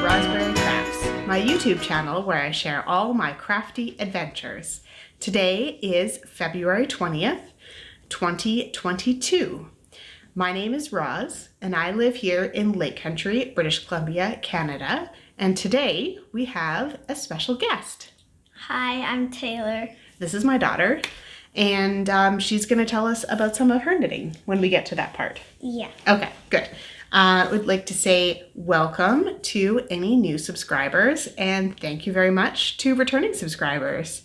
Rosberry Crafts, my YouTube channel where I share all my crafty adventures. Today is February 20th, 2022. My name is Roz, and I live here in Lake Country, British Columbia, Canada. And today we have a special guest. Hi, I'm Taylor. This is my daughter, and she's going to tell us about some of her knitting when we get to that part. Yeah. Okay, good. I would like to say welcome to any new subscribers and thank you very much to returning subscribers.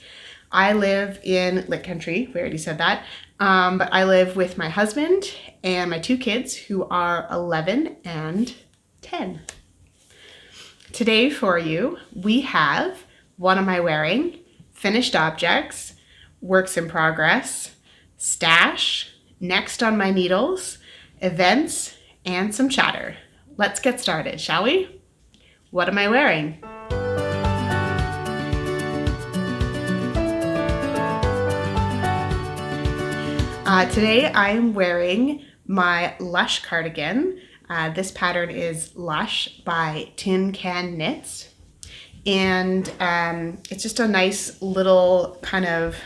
I live in Lake Country, we already said that, but I live with my husband and my two kids who are 11 and 10. Today for you, we have what am I wearing, finished objects, works in progress, stash, next on my needles, events, and some chatter. Let's get started, shall we? What am I wearing? Today I am wearing my Lush cardigan. This pattern is Lush by Tin Can Knits. And it's just a nice little kind of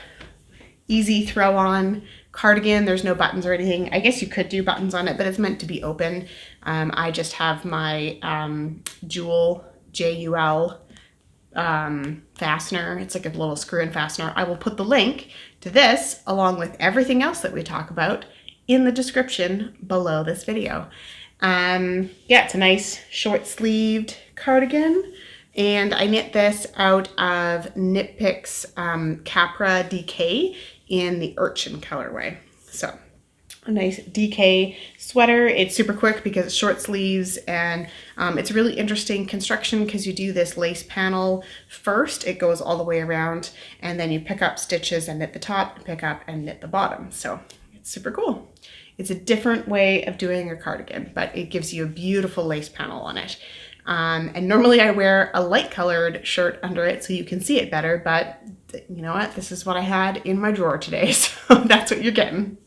easy throw on cardigan. There's no buttons or anything. I guess you could do buttons on it, but it's meant to be open. I just have my Jewel, J-U-L fastener. It's like a little screw-in fastener. I will put the link to this along with everything else that we talk about in the description below this video. Yeah, it's a nice short-sleeved cardigan. And I knit this out of Knit Picks Capra DK in the Urchin colorway. So a nice DK sweater. It's super quick because it's short sleeves, and it's really interesting construction because you do this lace panel first. It goes all the way around, and then you pick up stitches and knit the top, pick up and knit the bottom. So it's super cool. It's a different way of doing a cardigan, but it gives you a beautiful lace panel on it. And normally I wear a light colored shirt under it so you can see it better, but you know what? This is what I had in my drawer today, so that's what you're getting.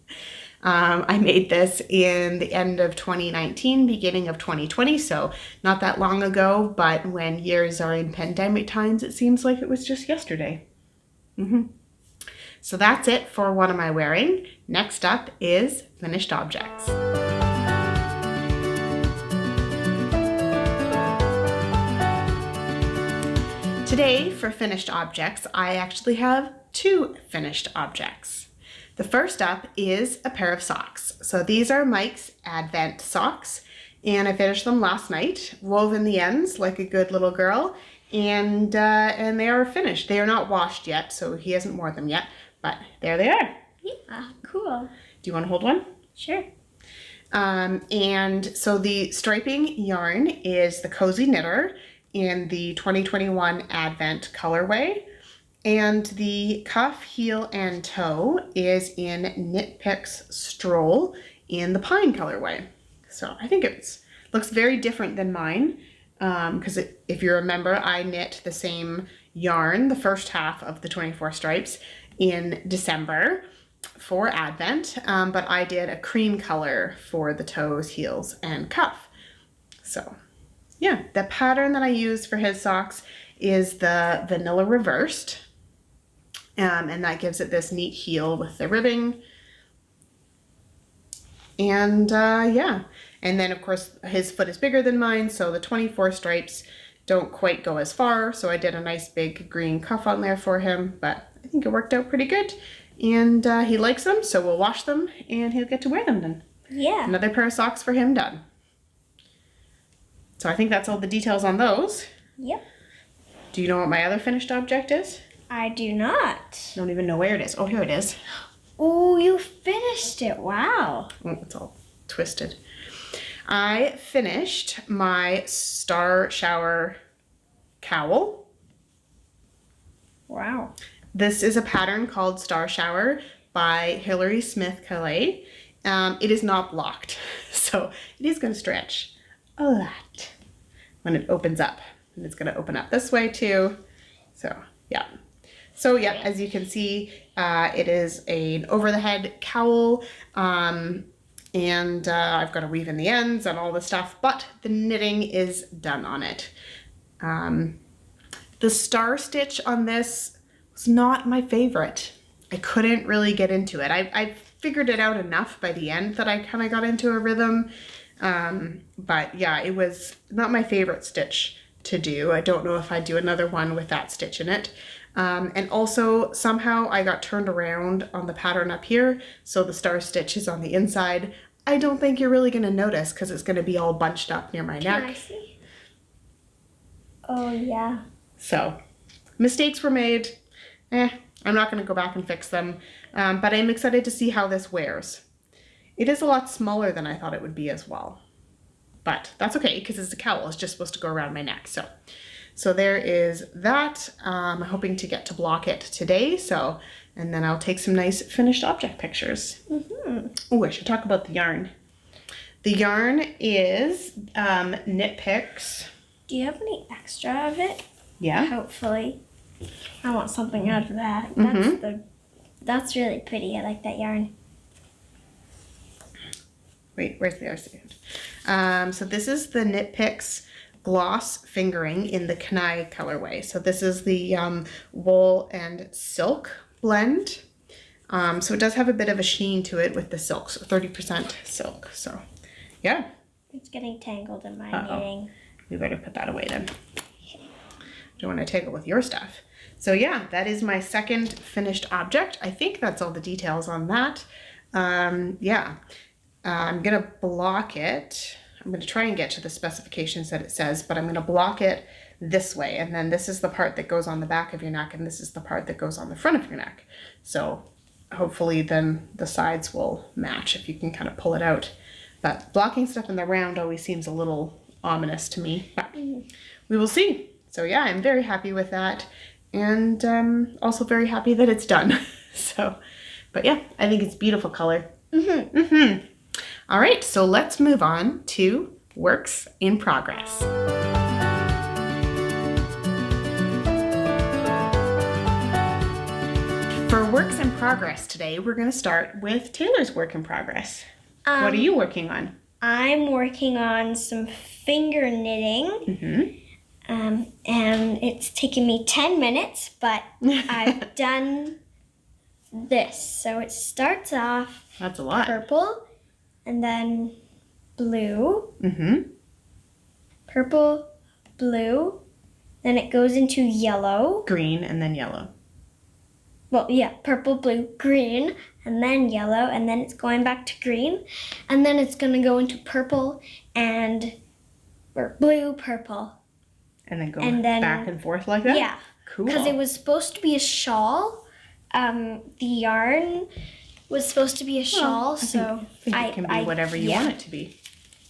I made this in the end of 2019, beginning of 2020, so not that long ago, but when years are in pandemic times, it seems like it was just yesterday. So that's it for what am I wearing. Next up is finished objects. Today, for finished objects, I actually have two finished objects. The first up is a pair of socks. So these are Mike's Advent socks, and I finished them last night, woven the ends like a good little girl, and they are finished. They are not washed yet, so he hasn't worn them yet, but there they are. Yeah, cool. Do you want to hold one? Sure. And so the striping yarn is the Cozy Knitter in the 2021 Advent colorway, and the cuff, heel, and toe is in Knit Picks Stroll in the pine colorway. So I think it looks very different than mine because if you remember, I knit the same yarn, the first half of the 24 stripes, in December for Advent, but I did a cream color for the toes, heels, and cuff. So yeah, the pattern that I used for his socks is the vanilla reversed, and that gives it this neat heel with the ribbing. And yeah, and then of course his foot is bigger than mine, so the 24 stripes don't quite go as far, so I did a nice big green cuff on there for him, but I think it worked out pretty good. And he likes them, so we'll wash them and he'll get to wear them then. Yeah. Another pair of socks for him done. So I think that's all the details on those. Yep. Do you know what my other finished object is? I do not. Don't even know where it is. Oh, here it is. Oh, you finished it. Wow. Oh, it's all twisted. I finished my Star Shower cowl. Wow. This is a pattern called Star Shower by Hilary Smith Calais. It is not blocked, so it is going to stretch a lot when it opens up, and it's going to open up this way too. So yeah, as you can see, it is an over the head cowl, and I've got to weave in the ends and all the stuff, but the knitting is done on it. The star stitch on this was not my favorite. I couldn't really get into it. I figured it out enough by the end that I kind of got into a rhythm. But yeah, it was not my favorite stitch to do. I don't know if I'd do another one with that stitch in it. And also somehow I got turned around on the pattern up here, so the star stitch is on the inside. I don't think you're really going to notice because it's going to be all bunched up near my neck. Can I see? Oh, yeah. So mistakes were made. I'm not going to go back and fix them, but I'm excited to see how this wears. It is a lot smaller than I thought it would be as well, but that's okay because it's a cowl. It's just supposed to go around my neck. So there is that. I'm hoping to get to block it today. And then I'll take some nice finished object pictures. Oh, I should talk about the yarn. The yarn is Knit Picks. Do you have any extra of it? Yeah. Hopefully. I want something out of that. That's really pretty. I like that yarn. Wait, where's the other side? So this is the Knit Picks gloss fingering in the Kanai colorway. So this is the wool and silk blend. So it does have a bit of a sheen to it with the silk, so 30% silk. So yeah. It's getting tangled in my knitting. We better put that away then. Don't want to tangle with your stuff. So yeah, that is my second finished object. I think that's all the details on that. Yeah, I'm gonna block it. I'm gonna try and get to the specifications that it says, but I'm gonna block it this way. And then this is the part that goes on the back of your neck, and this is the part that goes on the front of your neck. So hopefully then the sides will match if you can kind of pull it out. But blocking stuff in the round always seems a little ominous to me, but we will see. So yeah, I'm very happy with that, and also very happy that it's done. So, but yeah, I think it's beautiful color. All right, so let's move on to works in progress. For works in progress today, we're going to start with Taylor's work in progress. What are you working on? I'm working on some finger knitting. And it's taken me 10 minutes, but I've done this. So it starts off That's a lot. purple, and then blue, purple, blue, then it goes into yellow. Green and then yellow. Well, yeah, purple, blue, green, and then yellow, and then it's going back to green, and then it's going to go into purple or blue, purple. And then go back and forth like that? Yeah. Cool. Because it was supposed to be a shawl. The yarn was supposed to be a shawl, I think it can be whatever you want it to be.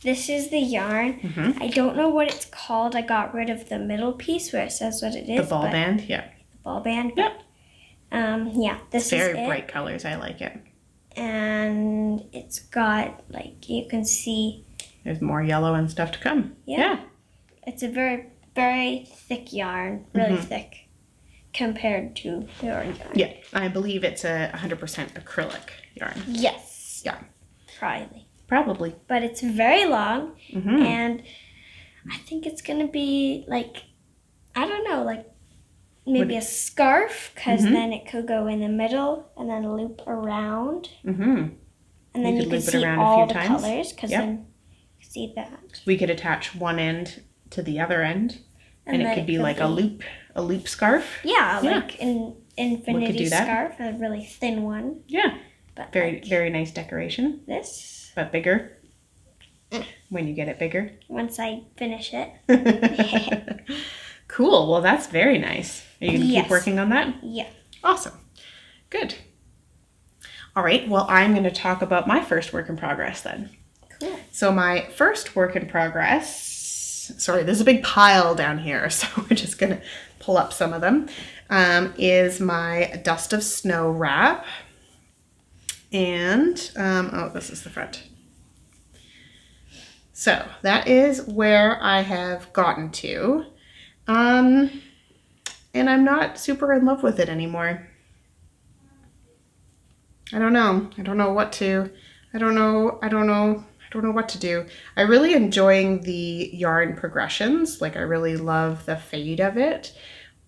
This is the yarn. I don't know what it's called. I got rid of the middle piece where it says what it is. The ball band, yeah. The ball band. Yeah. Yeah, this is Very it. bright colors. I like it. And it's got, like, you can see. There's more yellow and stuff to come. Yeah. It's a very, very thick yarn. Really thick compared to your yarn. Yeah. I believe it's a 100% acrylic yarn. Yes. Yeah. Probably. But it's very long. And I think it's going to be, like, I don't know, like, maybe a scarf, because then it could go in the middle and then loop around. And then you can see all the colors, because then you can see that. We could attach one end to the other end, and it could be like a loop scarf. Yeah, like an infinity scarf, a really thin one. Yeah. But very nice decoration. This. But bigger. When you get it bigger. Once I finish it. Cool. Well, that's very nice. Are you going to keep working on that? Yeah. Awesome. Good. All right. Well, I'm going to talk about my first work in progress then. Cool. So my first work in progress, sorry, there's a big pile down here, so we're just going to pull up some of them, is my Dust of Snow wrap. And, oh, this is the front. So that is where I have gotten to. And I'm not super in love with it anymore. I don't know. I don't know what to, I don't know don't know what to do. I really enjoying the yarn progressions. Like I really love the fade of it,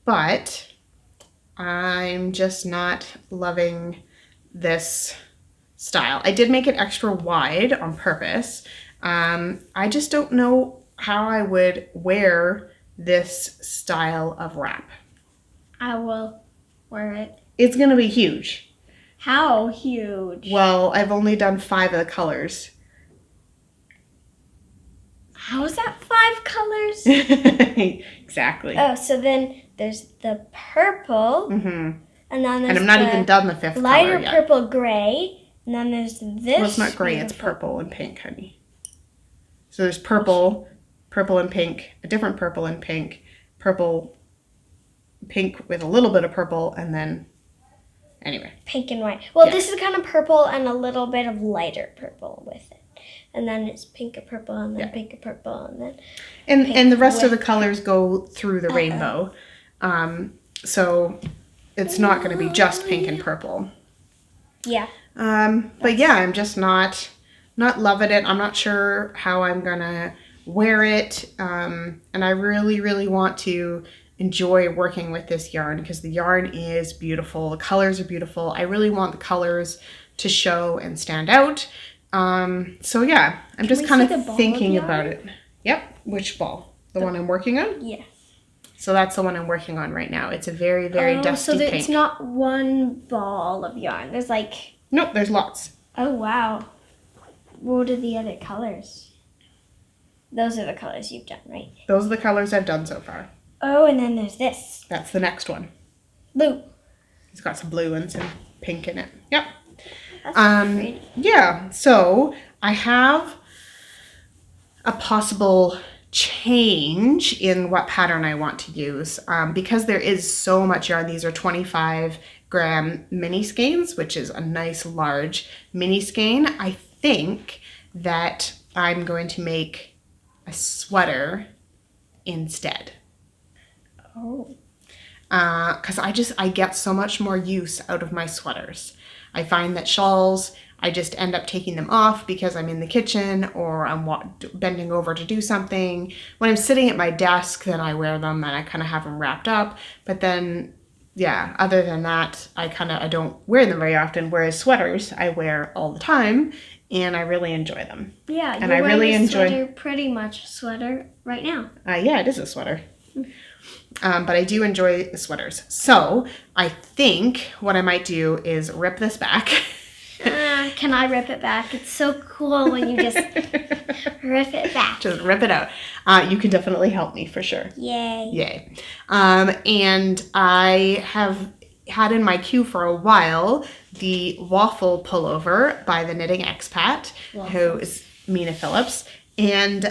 but I'm just not loving this style. I did make it extra wide on purpose. I just don't know how I would wear this style of wrap. I will wear it. It's gonna be huge. How huge? Well, I've only done 5 of the colors. How is that 5 colors? Exactly. Oh, so then there's the purple, Mm-hmm. and then there's And I'm not even done the 5th lighter color yet. purple gray, and then there's this. Well, it's not gray, it's purple and pink, honey. So there's purple, purple and pink, a different purple and pink, purple, pink with a little bit of purple, and then, anyway. Pink and white. Well, Yeah. this is kind of purple and a little bit of lighter purple with it. And then it's pink and purple, and then pink and purple, and then And the rest of the colors go through the rainbow. So it's not going to be just pink and purple. Yeah. But yeah, I'm just not loving it. I'm not sure how I'm going to wear it. And I really, really want to enjoy working with this yarn because the yarn is beautiful. The colors are beautiful. I really want the colors to show and stand out. So yeah, I'm just kind of thinking about it. Yep. Which ball? The one I'm working on? Yes. So that's the one I'm working on right now. It's a very, very dusty pink. So it's not one ball of yarn. There's like... Nope, there's lots. Oh, wow. What are the other colors? Those are the colors you've done, right? Those are the colors I've done so far. Oh, and then there's this. That's the next one. Blue. It's got some blue and some pink in it. Yep. That's pretty. Yeah, so I have a possible change in what pattern I want to use because there is so much yarn. These are 25-gram mini skeins, which is a nice large mini skein. I think that I'm going to make a sweater instead. Oh. Because I get so much more use out of my sweaters. I find that shawls, I just end up taking them off because I'm in the kitchen or I'm bending over to do something. When I'm sitting at my desk, then I wear them and I kind of have them wrapped up. But then, yeah, other than that, I don't wear them very often. Whereas sweaters, I wear all the time and I really enjoy them. Yeah, and I really enjoy sweater, pretty much a sweater right now. Yeah, it is a sweater. But I do enjoy the sweaters. So I think what I might do is rip this back. Can I rip it back? It's so cool when you just rip it back. Just rip it out. You can definitely help me for sure. Yay. Yay. And I have had in my queue for a while the waffle pullover by the Knitting Expat, who is Mina Phillips. And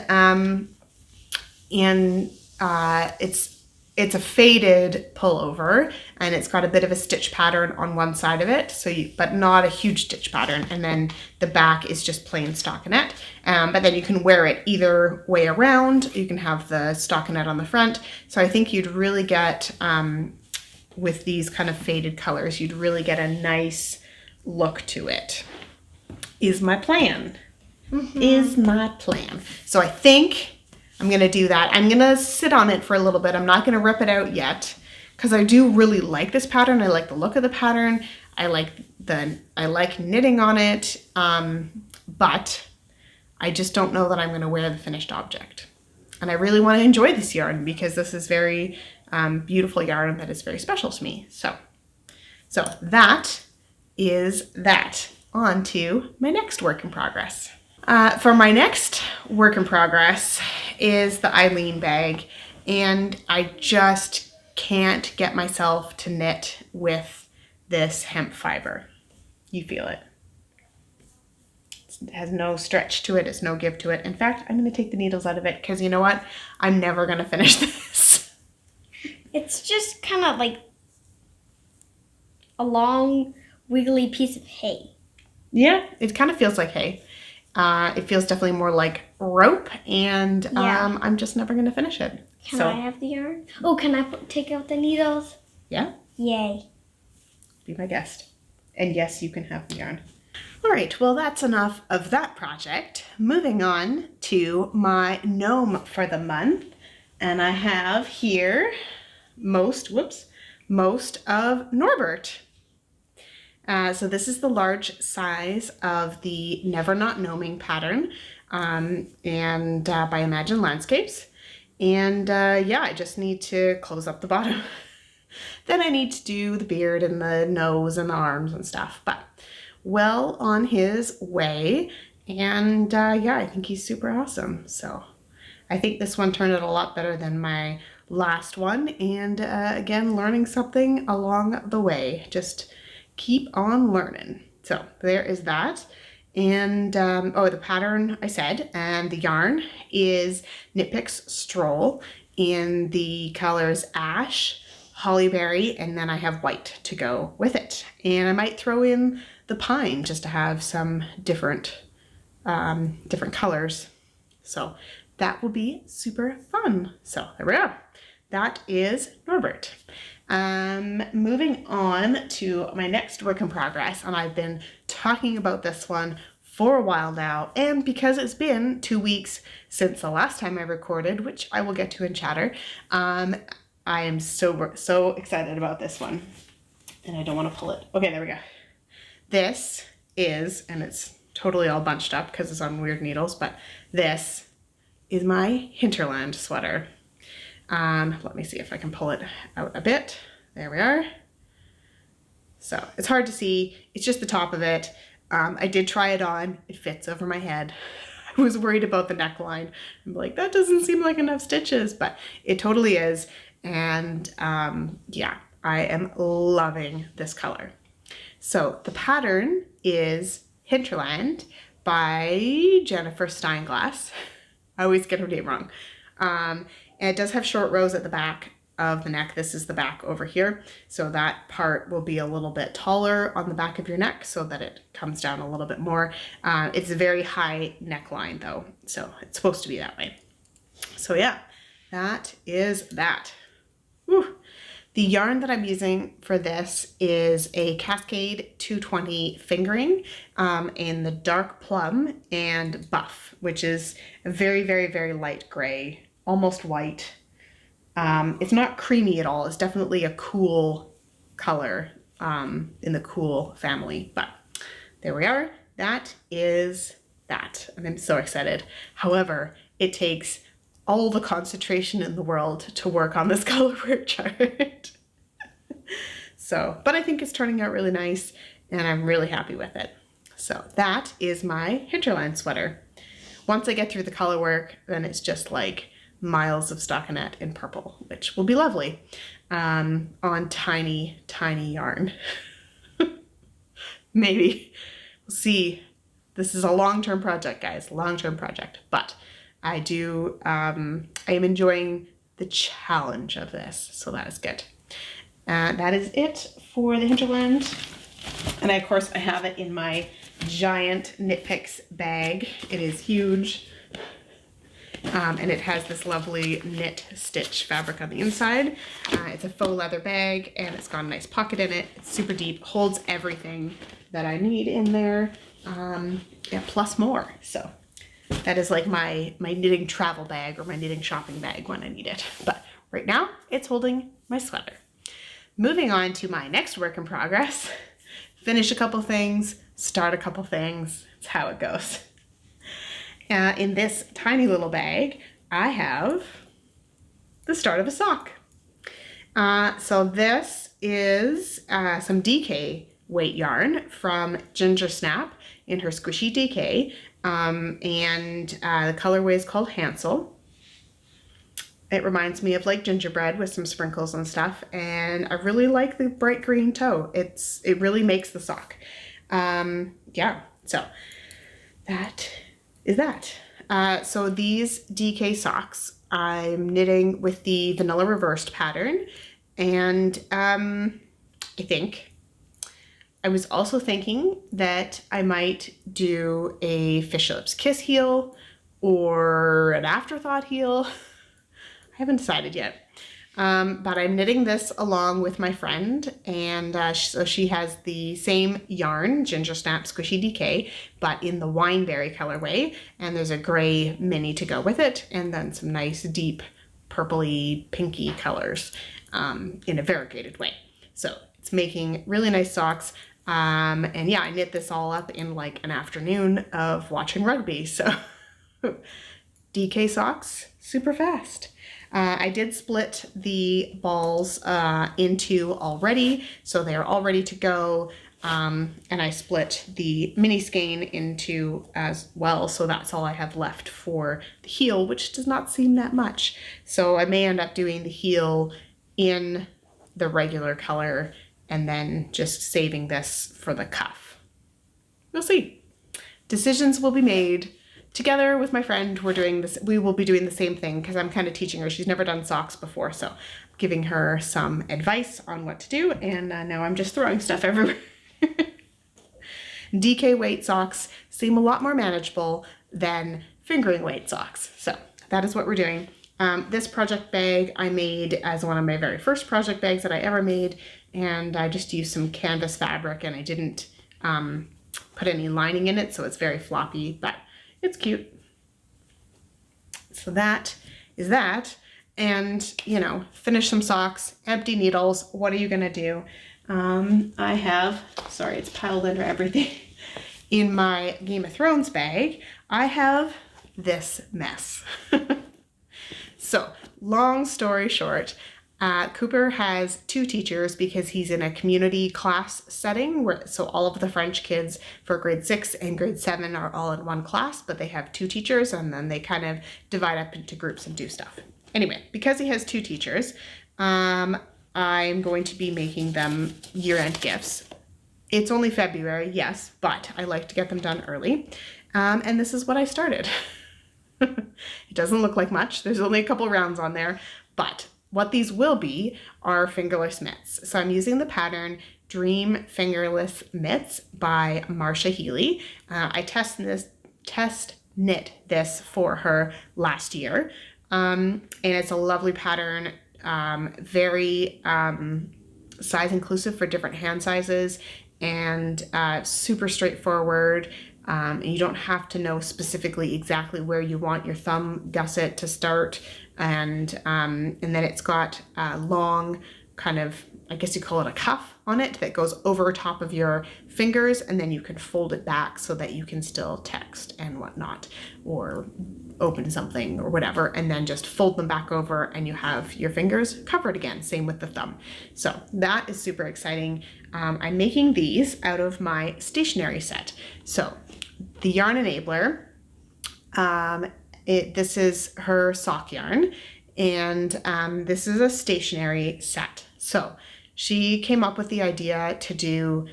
it's a faded pullover and it's got a bit of a stitch pattern on one side of it, but not a huge stitch pattern. And then the back is just plain stockinette. But then you can wear it either way around. You can have the stockinette on the front. So I think you'd really get, with these kind of faded colors, you'd really get a nice look to it. Is my plan. Is my plan. So I think I'm going to do that. I'm going to sit on it for a little bit. I'm not going to rip it out yet because I do really like this pattern. I like the look of the pattern. I like knitting on it. But I just don't know that I'm going to wear the finished object. And I really want to enjoy this yarn because this is very beautiful yarn that is very special to me. So that is that. On to my next work in progress. For my next work in progress is the Eileen bag, and I just can't get myself to knit with this hemp fiber. You feel it. It has no stretch to it, it's no give to it. In fact, I'm going to take the needles out of it because you know what? I'm never going to finish this. It's just kind of like a long, wiggly piece of hay. Yeah, it kind of feels like hay. It feels definitely more like rope, and I'm just never going to finish it. Can I have the yarn? Oh, can I take out the needles? Yeah. Yay. Be my guest. And yes, you can have the yarn. All right, well, that's enough of that project. Moving on to my gnome for the month. And I have here most of Norbert. So this is the large size of the Never Not Gnoming pattern and by Imagine Landscapes. And yeah, I just need to close up the bottom. Then I need to do the beard and the nose and the arms and stuff. But well on his way. And yeah, I think he's super awesome. So I think this one turned out a lot better than my last one. And again, learning something along the way. Just keep on learning. So there is that. And oh, the pattern I said, and the yarn is Knit Picks Stroll in the colors Ash, Hollyberry, and then I have white to go with it. And I might throw in the pine just to have some different colors. So that will be super fun. So there we go. That is Norbert. Moving on to my next work in progress, and I've been talking about this one for a while now, and because it's been 2 weeks since the last time I recorded, which I will get to in chatter, I am so excited about this one, and I don't want to pull it. Okay, there we go. This is, and it's totally all bunched up because it's on weird needles, but this is my Hinterland sweater. Let me see if I can pull it out a bit. There we are. So it's hard to see. It's just the top of it. I did try it on. It fits over my head. I was worried about the neckline. I'm like, that doesn't seem like enough stitches, but it totally is. And yeah, I am loving this color. So the pattern is Hinterland by Jennifer Steinglass. I always get her name wrong. And it does have short rows at the back of the neck. This is the back over here. So that part will be a little bit taller on the back of your neck so that it comes down a little bit more. It's a very high neckline though, so it's supposed to be that way. So yeah, that is that. Whew. The yarn that I'm using for this is a Cascade 220 fingering in the dark plum and buff, which is a very, very, very light gray, almost white. It's not creamy at all. It's definitely a cool color in the cool family, but there we are. That is that, and I'm so excited. However, it takes all the concentration in the world to work on this color work chart. So, but I think it's turning out really nice and I'm really happy with it. So that is my Hinterland sweater. Once I get through the color work, then it's just like miles of stockinette in purple, which will be lovely on tiny, tiny yarn. Maybe. We'll see. This is a long-term project, guys, long-term project, but I am enjoying the challenge of this, so that is good. That is it for the Hinterland. And of course I have it in my giant Knit Picks bag. It is huge. And it has this lovely knit stitch fabric on the inside. It's a faux leather bag and it's got a nice pocket in it. It's super deep, holds everything that I need in there. Yeah, plus more. So that is like my knitting travel bag or my knitting shopping bag when I need it. But right now it's holding my sweater. Moving on to my next work in progress. Finish a couple things, start a couple things. It's how it goes. In this tiny little bag, I have the start of a sock. So this is some DK weight yarn from Ginger Snap in her Squishy DK. And the colorway is called Hansel. It reminds me of like gingerbread with some sprinkles and stuff. And I really like the bright green toe. It really makes the sock. Yeah, so that is that. So these DK socks I'm knitting with the vanilla reversed pattern. And I was also thinking that I might do a Fish Lips Kiss heel or an Afterthought heel. I haven't decided yet. But I'm knitting this along with my friend, and so she has the same yarn, Ginger Snap Squishy DK, but in the Wineberry colorway, and there's a gray mini to go with it, and then some nice deep purpley pinky colors in a variegated way. So it's making really nice socks. And yeah, I knit this all up in like an afternoon of watching rugby. So DK socks, super fast. I did split the balls into already, so they're all ready to go. And I split the mini skein into as well, so that's all I have left for the heel, which does not seem that much. So I may end up doing the heel in the regular color and then just saving this for the cuff. We'll see. Decisions will be made. Together with my friend, we will be doing the same thing because I'm kind of teaching her. She's never done socks before, so I'm giving her some advice on what to do, and now I'm just throwing stuff everywhere. DK weight socks seem a lot more manageable than fingering weight socks, so that is what we're doing. This project bag I made as one of my very first project bags that I ever made, and I just used some canvas fabric, and I didn't put any lining in it, so it's very floppy, but it's cute. So that is that. And, you know, finish some socks, empty needles. What are you gonna do? I have, sorry, it's piled under everything. In my Game of Thrones bag, I have this mess. So, long story short, Cooper has 2 teachers because he's in a community class setting, so all of the French kids for grade 6 and grade 7 are all in one class, but they have 2 teachers, and then they kind of divide up into groups and do stuff. Anyway, because he has 2 teachers, I'm going to be making them year-end gifts. It's only February, yes, but I like to get them done early, and this is what I started. It doesn't look like much. There's only a couple rounds on there, but what these will be are fingerless mitts. So I'm using the pattern Dream Fingerless Mitts by Marsha Healy. I test knit this for her last year. And it's a lovely pattern, very size inclusive for different hand sizes, and super straightforward. You don't have to know specifically exactly where you want your thumb gusset to start, and then it's got a long kind of, I guess you call it a cuff on it that goes over top of your fingers, and then you can fold it back so that you can still text and whatnot, or open something or whatever, and then just fold them back over and you have your fingers covered again. Same with the thumb. So that is super exciting. I'm making these out of my stationery set. So the Yarn Enabler, this is her sock yarn, and this is a stationery set. So she came up with the idea to do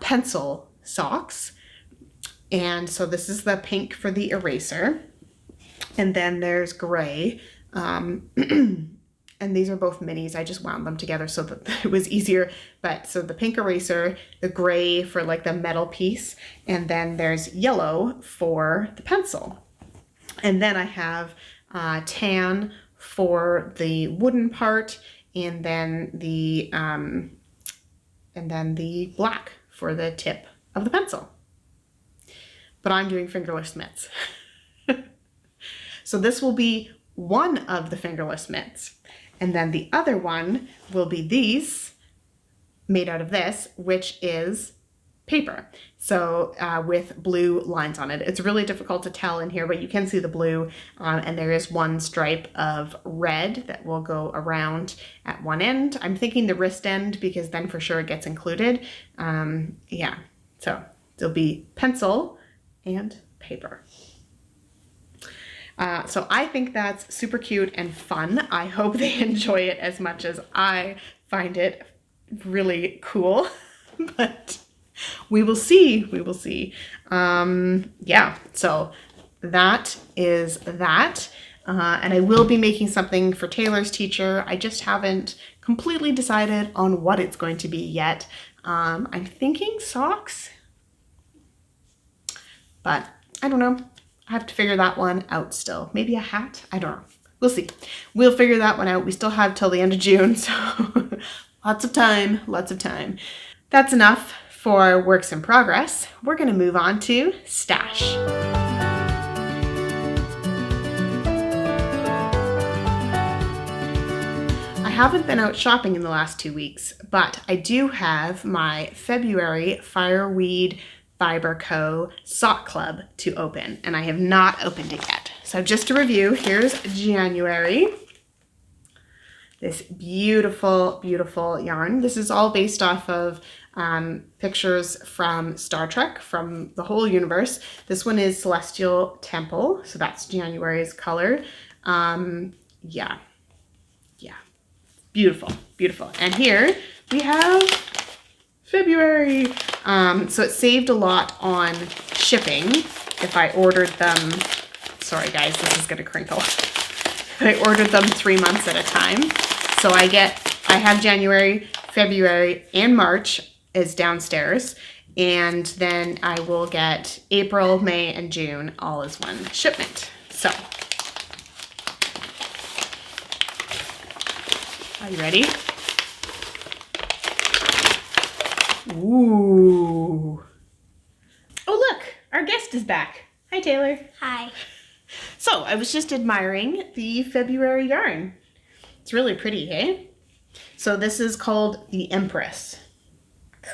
pencil socks, and so this is the pink for the eraser, and then there's gray, and these are both minis. I just wound them together so that it was easier. But so the pink eraser, the gray for like the metal piece, and then there's yellow for the pencil. And then I have tan for the wooden part, and then the black for the tip of the pencil. But I'm doing fingerless mitts. So this will be one of the fingerless mitts. And then the other one will be these, made out of this, which is paper. So with blue lines on it. It's really difficult to tell in here, but you can see the blue, and there is one stripe of red that will go around at one end. I'm thinking the wrist end because then for sure it gets included. Yeah, so there'll be pencil and paper. So I think that's super cute and fun. I hope they enjoy it as much as I find it really cool, but we will see. We will see. Yeah, so that is that. And I will be making something for Taylor's teacher. I just haven't completely decided on what it's going to be yet. I'm thinking socks, but I don't know. I have to figure that one out still. Maybe a hat? I don't know. we'll see. We'll figure that one out. We still have till the end of June, so lots of time, lots of time. That's enough for works in progress. We're going to move on to stash. I haven't been out shopping in the last 2 weeks, but I do have my February Fireweed Fiber Co. sock club to open, and I have not opened it yet. So just to review, here's January. This beautiful, beautiful yarn. This is all based off of pictures from Star Trek, from the whole universe. This one is Celestial Temple, so that's January's color. Yeah. Beautiful, beautiful. And here we have February. So it saved a lot on shipping if I ordered them. Sorry guys, this is gonna crinkle. I ordered them 3 months at a time. So I have January, February, and March is downstairs. And then I will get April, May, and June all as one shipment. So, are you ready? Ooh. Oh look, our guest is back. Hi Taylor. Hi. So I was just admiring the February yarn. It's really pretty, hey? So this is called the Empress.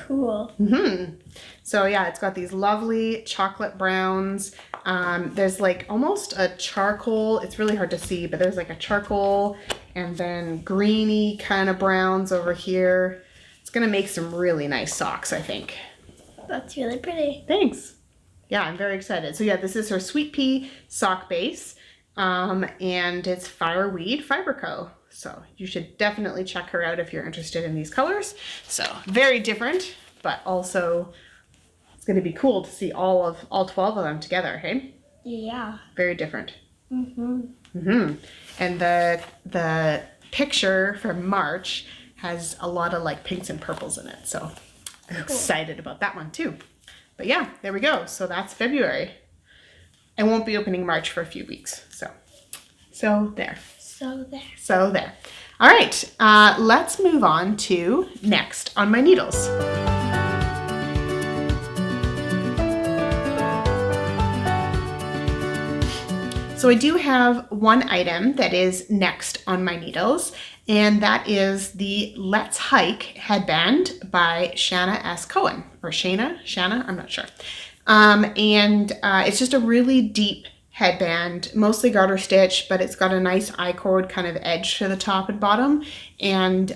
Cool. So yeah, it's got these lovely chocolate browns. There's like almost a charcoal, it's really hard to see, but there's like a charcoal and then greeny kind of browns over here. It's gonna make some really nice socks, I think. That's really pretty. Thanks. Yeah, I'm very excited. So yeah, this is her Sweet Pea sock base, and it's Fireweed Fiber Co. So you should definitely check her out if you're interested in these colors. So very different, but also it's going to be cool to see all 12 of them together, hey? Yeah. Very different. Mm-hmm. And the picture from March has a lot of like pinks and purples in it. So I'm excited about that one too. But yeah, there we go. So that's February. I won't be opening March for a few weeks. So there. So there. All right, let's move on to next on my needles. So I do have one item that is next on my needles, and that is the Let's Hike headband by Shanna S. Cohen, or Shanna, I'm not sure. It's just a really deep headband, mostly garter stitch, but it's got a nice I-cord kind of edge to the top and bottom. And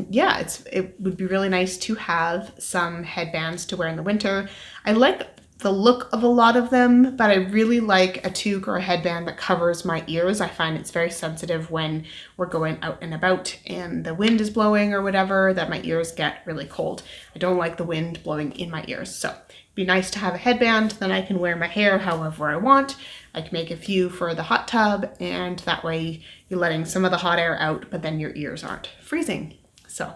yeah, it would be really nice to have some headbands to wear in the winter. I like the look of a lot of them, but I really like a toque or a headband that covers my ears. I find it's very sensitive when we're going out and about and the wind is blowing or whatever, that my ears get really cold. I don't like the wind blowing in my ears. So it'd be nice to have a headband, then I can wear my hair however I want. I can make a few for the hot tub, and that way you're letting some of the hot air out, but then your ears aren't freezing. So,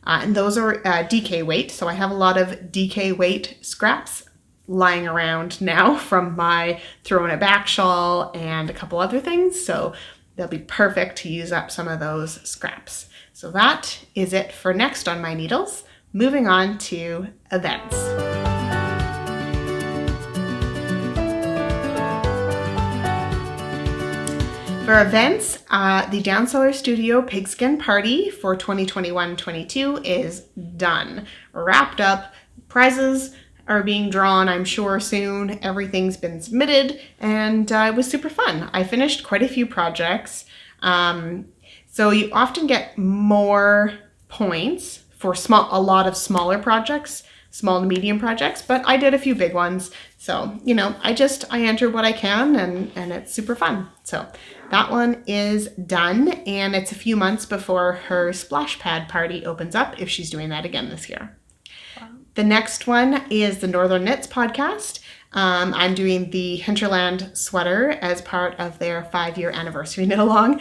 and those are DK weight. So I have a lot of DK weight scraps lying around now from my Throwing It Back shawl and a couple other things. So they'll be perfect to use up some of those scraps. So that is it for next on my needles. Moving on to events. For events, the Downseller Studio Pigskin Party for 2021-22 is done. Wrapped up. Prizes are being drawn, I'm sure, soon. Everything's been submitted, and it was super fun. I finished quite a few projects. So you often get more points for a lot of smaller projects, small to medium projects, but I did a few big ones. So, you know, I enter what I can, and it's super fun. So that one is done, and it's a few months before her splash pad party opens up, if she's doing that again this year. Wow. The next one is the Northern Knits podcast. I'm doing the Hinterland sweater as part of their 5-year anniversary knit along.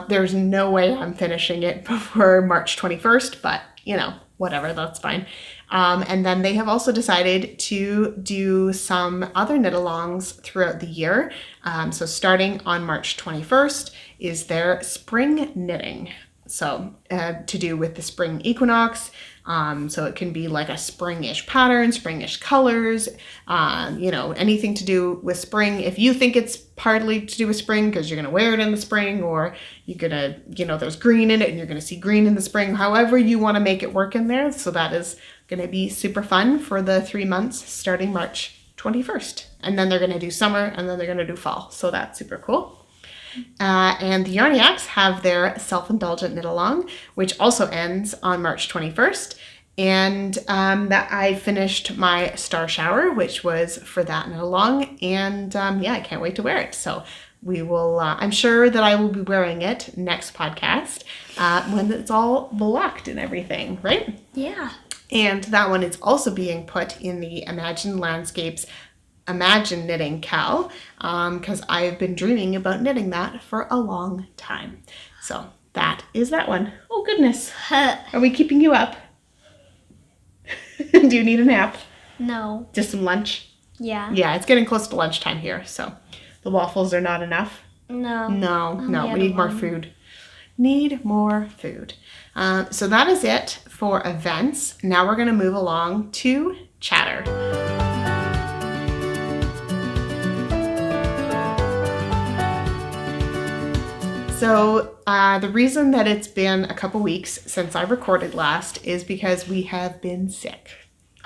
There's no way I'm finishing it before March 21st, but you know, whatever, that's fine. And then they have also decided to do some other knit-alongs throughout the year. So starting on March 21st is their spring knitting. So to do with the spring equinox. So it can be like a springish pattern, springish colors, anything to do with spring. If you think it's partly to do with spring because you're going to wear it in the spring, or you're going to, there's green in it and you're going to see green in the spring, however you want to make it work in there. So that is going to be super fun for the 3 months starting March 21st. And then they're going to do summer, and then they're going to do fall. So that's super cool. And the Yarniacs have their self-indulgent knit-along, which also ends on March 21st. And that I finished my Star Shower, which was for that knit-along. And I can't wait to wear it. So we will, I'm sure that I will be wearing it next podcast when it's all blocked and everything, right? Yeah. And that one is also being put in the Imagine Landscapes Imagine Knitting Cal, because I've been dreaming about knitting that for a long time. So that is that one. Oh goodness. Are we keeping you up? Do you need a nap? No. Just some lunch? Yeah. Yeah, it's getting close to lunchtime here, so the waffles are not enough. No. No, we need more food. Need more food. So that is it for events. Now we're going to move along to chatter. So the reason that it's been a couple weeks since I recorded last is because we have been sick.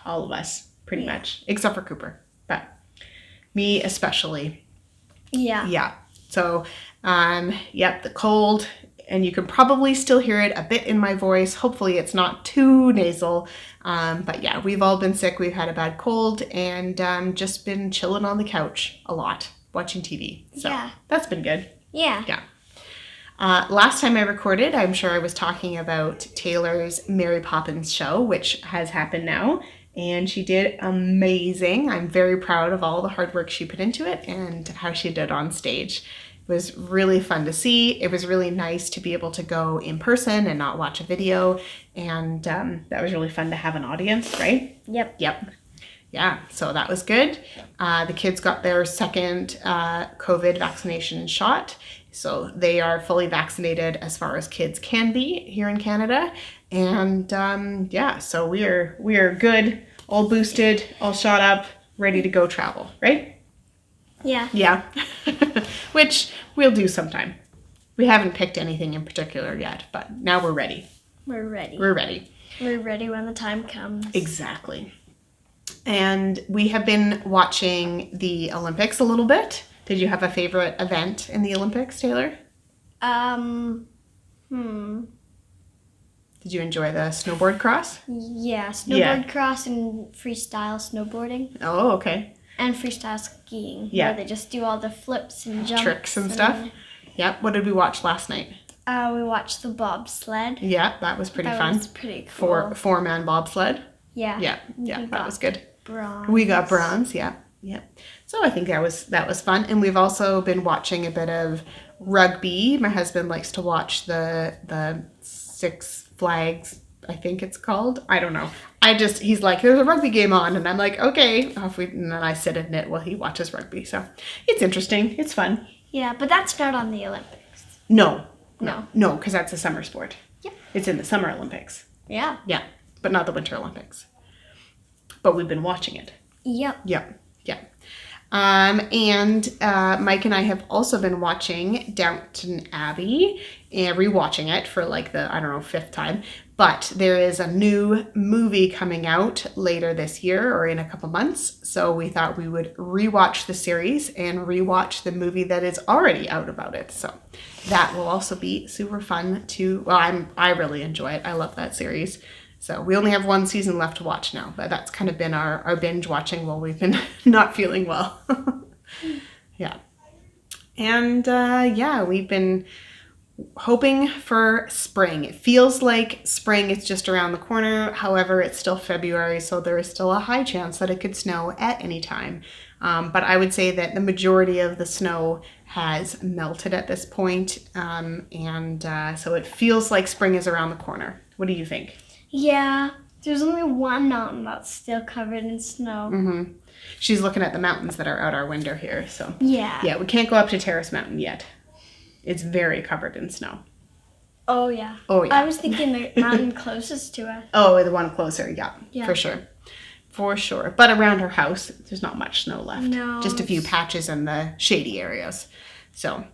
All of us, pretty much, except for Cooper, but me especially. Yeah. Yeah. So, the cold, and you can probably still hear it a bit in my voice. Hopefully it's not too nasal. But yeah, we've all been sick. We've had a bad cold and just been chilling on the couch a lot, watching TV. So Yeah. that's been good. Yeah. Yeah. Last time I recorded, I'm sure I was talking about Taylor's Mary Poppins show, which has happened now. And she did amazing. I'm very proud of all the hard work she put into it and how she did on stage. It was really fun to see. It was really nice to be able to go in person and not watch a video. And that was really fun to have an audience, right? Yep. Yeah, so that was good. The kids got their second COVID vaccination shot. So they are fully vaccinated as far as kids can be here in Canada. And so we are good, all boosted, all shot up, ready to go travel, right? Yeah. Yeah, which we'll do sometime. We haven't picked anything in particular yet, but now we're ready. We're ready. We're ready. We're ready when the time comes. Exactly. And we have been watching the Olympics a little bit. Did you have a favorite event in the Olympics, Taylor? Did you enjoy the snowboard cross? Yeah, snowboard cross and freestyle snowboarding. Oh, okay. And freestyle skiing. Yeah. Where they just do all the flips and jumps. Tricks and stuff. Yep. What did we watch last night? We watched the bobsled. Yeah, that was pretty fun. That was pretty cool. Four-man bobsled. Yeah. Yeah, that was good. Bronze. We got bronze, yeah. So I think that was fun. And we've also been watching a bit of rugby. My husband likes to watch the Six Flags, I think it's called. I don't know. He's like, there's a rugby game on, and I'm like, okay. And then I sit and knit while he watches rugby. So it's interesting. It's fun. Yeah, but that's not on the Olympics. No, because that's a summer sport. Yep. It's in the Summer Olympics. Yeah. Yeah, but not the Winter Olympics. But we've been watching it. Yep. Yeah. And Mike and I have also been watching Downton Abbey and rewatching it for like the, 5th time. But there is a new movie coming out later this year or in a couple months. So we thought we would rewatch the series and rewatch the movie that is already out about it. So that will also be super fun to, I really enjoy it. I love that series. So we only have one season left to watch now, but that's kind of been our binge watching while we've been not feeling well. Yeah. And we've been hoping for spring. It feels like spring is just around the corner. However, it's still February, so there is still a high chance that it could snow at any time. But I would say that the majority of the snow has melted at this point. So it feels like spring is around the corner. What do you think? Yeah, There's only one mountain that's still covered in snow. Mm-hmm. She's looking at the mountains that are out our window here, so. Yeah. Yeah, we can't go up to Terrace Mountain yet. It's very covered in snow. Oh, yeah. Oh, yeah. I was thinking the mountain closest to us. Oh, the one closer, yeah. Yeah. For sure. For sure. But around her house, there's not much snow left. No. Just a few patches in the shady areas. So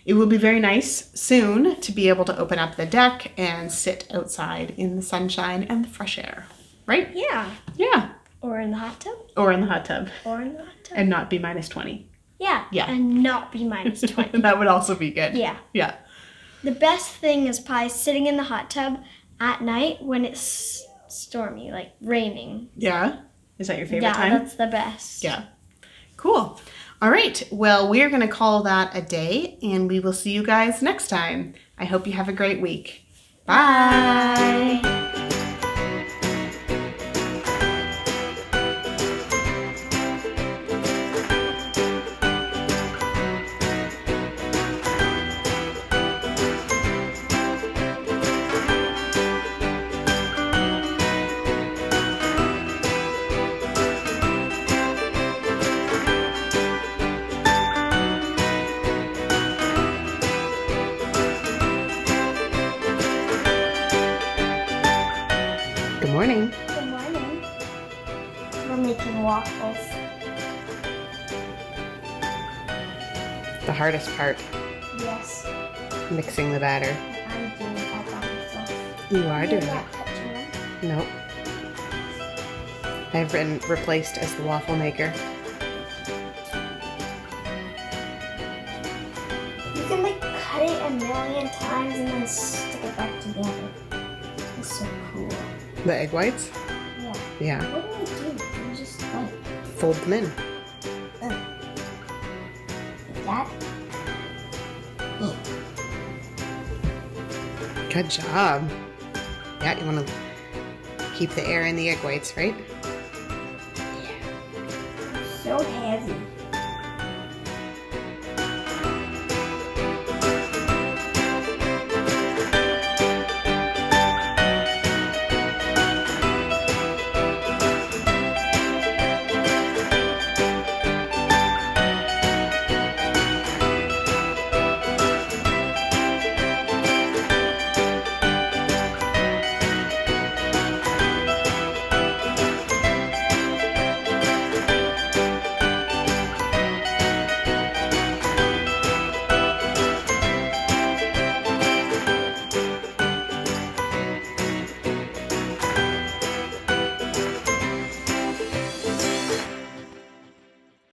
it will be very nice soon to be able to open up the deck and sit outside in the sunshine and the fresh air. Right? Yeah. Yeah. Or in the hot tub. Or in the hot tub. Or in the hot tub. And not be minus 20. Yeah. Yeah. And not be minus 20. That would also be good. Yeah. Yeah. The best thing is probably sitting in the hot tub at night when it's stormy, like raining. Yeah? Is that your favorite time? Yeah, that's the best. Yeah. Cool. All right. Well, we're going to call that a day, and we will see you guys next time. I hope you have a great week. Bye. Good morning. Good morning. We're making waffles. The hardest part, Yes. mixing the batter. I'm doing it all by myself. You are doing You're it. not touching them. Nope. I've been replaced as the waffle maker. You can like cut it a million times and then stick it back together. It's so cool. The egg whites? Yeah. Yeah. What do I do? You just like Fold them in. like that. Good job. Yeah, you want to keep the air in the egg whites, right? So heavy.